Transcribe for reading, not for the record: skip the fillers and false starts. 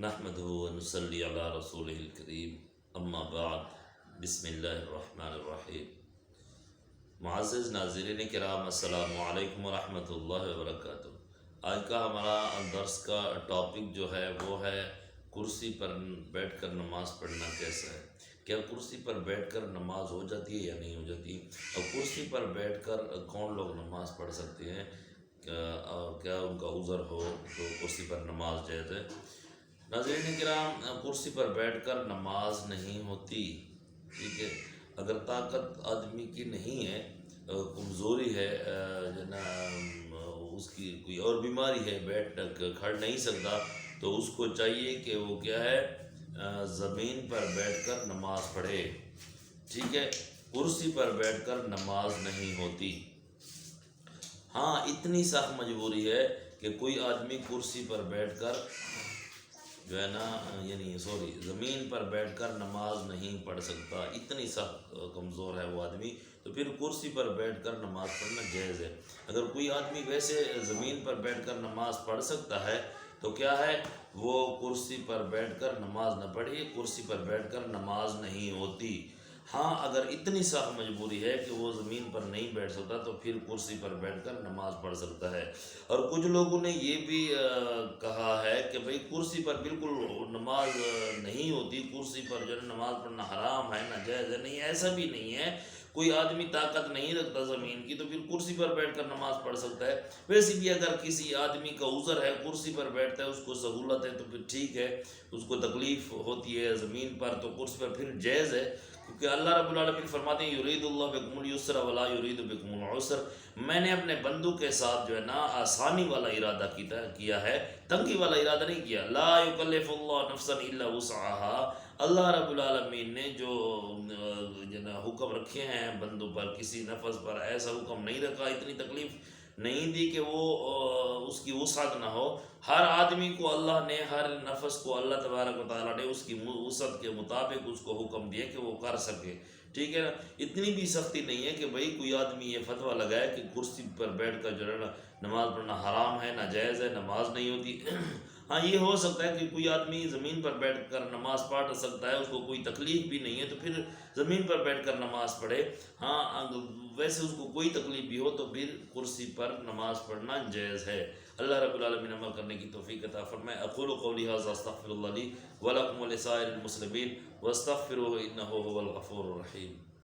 نحمدہ ونصلی علی رسولہ الکریم، اما بعد، بسم اللہ الرحمن الرحیم۔ معزز ناظرین کرام، السلام علیکم ورحمۃ اللہ وبرکاتہ۔ آج کا ہمارا درس کا ٹاپک جو ہے وہ ہے کرسی پر بیٹھ کر نماز پڑھنا کیسا ہے۔ کیا کرسی پر بیٹھ کر نماز ہو جاتی ہے یا نہیں ہو جاتی، اور کرسی پر بیٹھ کر کون لوگ نماز پڑھ سکتے ہیں، اور کیا ان کا عذر ہو تو کرسی پر نماز جائز ہے۔ ناظرین کرام، کرسی پر بیٹھ کر نماز نہیں ہوتی، ٹھیک ہے۔ اگر طاقت آدمی کی نہیں ہے، کمزوری ہے، اس کی کوئی اور بیماری ہے، کھڑ نہیں سکتا، تو اس کو چاہیے کہ وہ کیا ہے، زمین پر بیٹھ کر نماز پڑھے، ٹھیک ہے۔ کرسی پر بیٹھ کر نماز نہیں ہوتی۔ ہاں، اتنی سخت مجبوری ہے کہ کوئی آدمی کرسی پر بیٹھ کر جو ہے نا زمین پر بیٹھ کر نماز نہیں پڑھ سکتا، اتنی سخت کمزور ہے وہ آدمی، تو پھر کرسی پر بیٹھ کر نماز پڑھنا جائز ہے۔ اگر کوئی آدمی ویسے زمین پر بیٹھ کر نماز پڑھ سکتا ہے تو کیا ہے، وہ کرسی پر بیٹھ کر نماز نہ پڑھے، کرسی پر بیٹھ کر نماز نہیں ہوتی۔ ہاں، اگر اتنی سخت مجبوری ہے کہ وہ زمین پر نہیں بیٹھ سکتا تو پھر کرسی پر بیٹھ کر نماز پڑھ سکتا ہے۔ اور کچھ لوگوں نے یہ بھی کہا ہے کہ بھئی کرسی پر بالکل نماز نہیں ہوتی، کرسی پر جو ہے نماز پڑھنا حرام ہے، ناجائز ہے۔ نہیں، ایسا بھی نہیں ہے۔ کوئی آدمی طاقت نہیں رکھتا زمین کی تو پھر کرسی پر بیٹھ کر نماز پڑھ سکتا ہے۔ ویسے بھی اگر کسی آدمی کا عذر ہے، کرسی پر بیٹھتا ہے، اس کو سہولت ہے تو پھر ٹھیک ہے، اس کو تکلیف ہوتی ہے زمین پر تو کرسی پر پھر جائز ہے، کیونکہ اللہ رب العالمین فرماتے ہیں یرید اللہ بکم اليسر ولا یرید بکم العسر۔ میں نے اپنے بندوں کے ساتھ جو ہے نا آسانی والا ارادہ کیا ہے، تنگی والا ارادہ نہیں کیا۔ لا یکلف اللہ نفسا الا وسعها۔ اللہ رب العالمین نے جو حکم رکھے ہیں بندوں پر، کسی نفس پر ایسا حکم نہیں رکھا، اتنی تکلیف نہیں دی کہ وہ اس کی وسعت نہ ہو۔ ہر آدمی کو اللہ نے، ہر نفس کو اللہ تبارک و تعالیٰ نے اس کی وسعت کے مطابق اس کو حکم دیا کہ وہ کر سکے، ٹھیک ہے نا۔ اتنی بھی سختی نہیں ہے کہ بھئی کوئی آدمی یہ فتویٰ لگائے کہ کرسی پر بیٹھ کر جو ہے نماز پڑھنا حرام ہے، ناجائز ہے، نماز نہیں ہوتی۔ ہاں، یہ ہو سکتا ہے کہ کوئی آدمی زمین پر بیٹھ کر نماز پڑھ سکتا ہے، اس کو کوئی تکلیف بھی نہیں ہے تو پھر زمین پر بیٹھ کر نماز پڑھے۔ ہاں، ویسے اس کو کوئی تکلیف بھی ہو تو پھر کرسی پر نماز پڑھنا جائز ہے۔ اللہ رب العالمین عمل کرنے کی توفیق عطا فرمائے۔ اقول قولی ھذا استغفر اللہ لی ولکم ولسائر المسلمین واستغفروہ انہ ھو الغفور الرحیم۔